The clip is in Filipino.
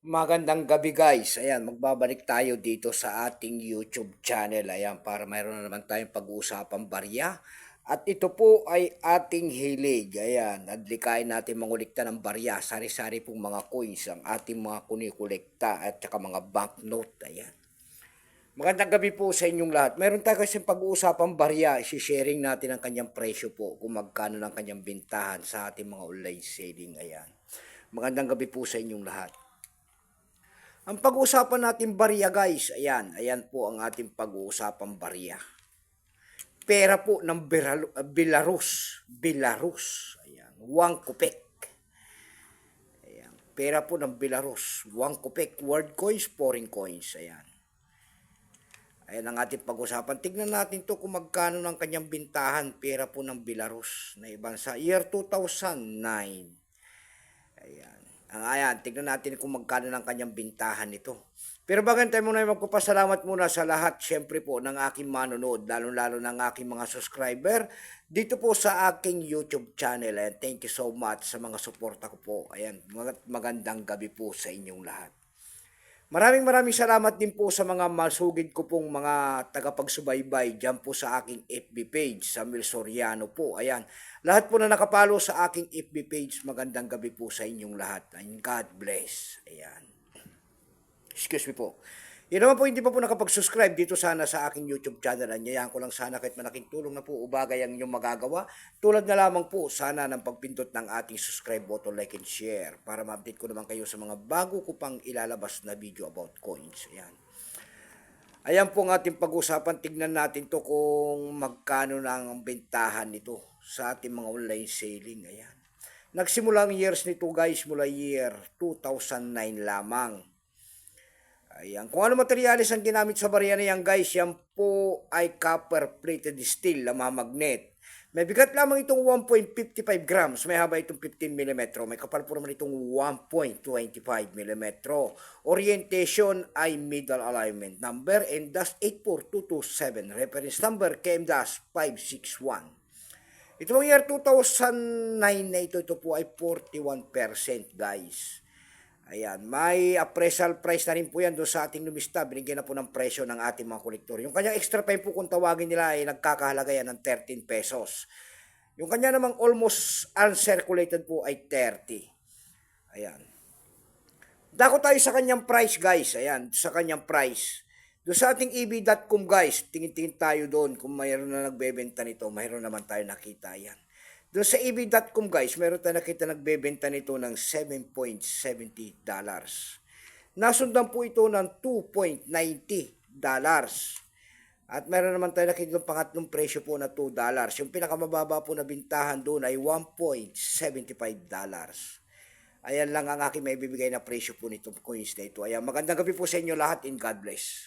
Magandang gabi guys. Ayan, magbabalik tayo dito sa ating YouTube channel. Ayan, para mayroon na naman tayong pag-uusapang barya. At ito po ay ating hilig. Ayan, adlikain natin mangulikta ng barya. Sari-sari pong mga coins ang ating mga kunikolekta at saka mga banknote. Ayan. Magandang gabi po sa inyong lahat. Meron tayo kasi pag-uusapang barya. I-sharing natin ang kanyang presyo po kung magkano ng kanyang bintahan sa ating mga online selling. Ayan. Magandang gabi po sa inyong lahat. Ang pag-uusapan natin barya guys, ayan po ang ating pag-uusapang barya. Pera po ng Belarus, ayan, 1 kopek. Ayan, pera po ng Belarus, 1 kopek, world coins, foreign coins, ayan. Ayan ang ating pag-usapan. Tignan natin to kung magkano ng kanyang bintahan, pera po ng Belarus na ibang sa year 2009. Ayan. Ayan, tignan natin kung magkano ng kanyang bintahan nito. Pero bago tayo muna magpapasalamat muna sa lahat, syempre po, ng aking manonood, lalo-lalo ng aking mga subscriber, dito po sa aking YouTube channel. And thank you so much sa mga suporta ko po. Ayan, magandang gabi po sa inyong lahat. Maraming salamat din po sa mga masugid ko pong mga tagapagsubaybay dyan po sa aking FB page, Samuel Soriano po. Ayan, lahat po na nakapalo sa aking FB page, magandang gabi po sa inyong lahat. And God bless. Ayan. Excuse me po. Yun naman po, hindi pa po nakapag-subscribe dito sana sa aking YouTube channel. Anyayahan ko lang sana kahit malaking tulong na po o bagay ang inyong magagawa. Tulad na lamang po sana ng pagpindot ng ating subscribe button, like and share para ma-update ko naman kayo sa mga bago ko pang ilalabas na video about coins. Ayan. Ayan po ang ating pag-usapan. Tignan natin to kung magkano na ang bentahan nito sa ating mga online selling. Ayan. Nagsimula ang years nito guys mula year 2009 lamang. Ayan. Kung ano materialis ang ginamit sa barya na yan guys, yan po ay copper plated steel na mamagnet. May bigat lamang itong 1.55 grams, may haba itong 15 mm, may kapal po naman itong 1.25 mm. Orientation ay middle alignment number M-84227, reference number KM-561. Ito ang year 2009 na ito po ay 41% guys. Ayan, may appraisal price na rin po yan doon sa ating lumista. Binigyan na po ng presyo ng ating mga kolektor. Yung kanyang extra time po kung tawagin nila ay nagkakahalaga yan ng 13 pesos. Yung kanya namang almost uncirculated po ay 30. Ayan. Dako tayo sa kanyang price guys. Ayan, sa kanyang price. Doon sa ating eb.com guys, tingin-tingin tayo doon kung mayroon na nagbebenta nito. Mayroon naman tayo nakita yan. Doon sa eb.com guys, meron tayo nakita nagbebenta nito ng $7.70. Nasundan po ito ng $2.90. At meron naman tayo nakita ng pangatlong presyo po na $2. Yung pinakamababa po na bintahan doon ay $1.75. Ayan lang ang aking may bibigay na presyo po nitong coins na ito. Ayan, magandang gabi po sa inyo lahat and God bless.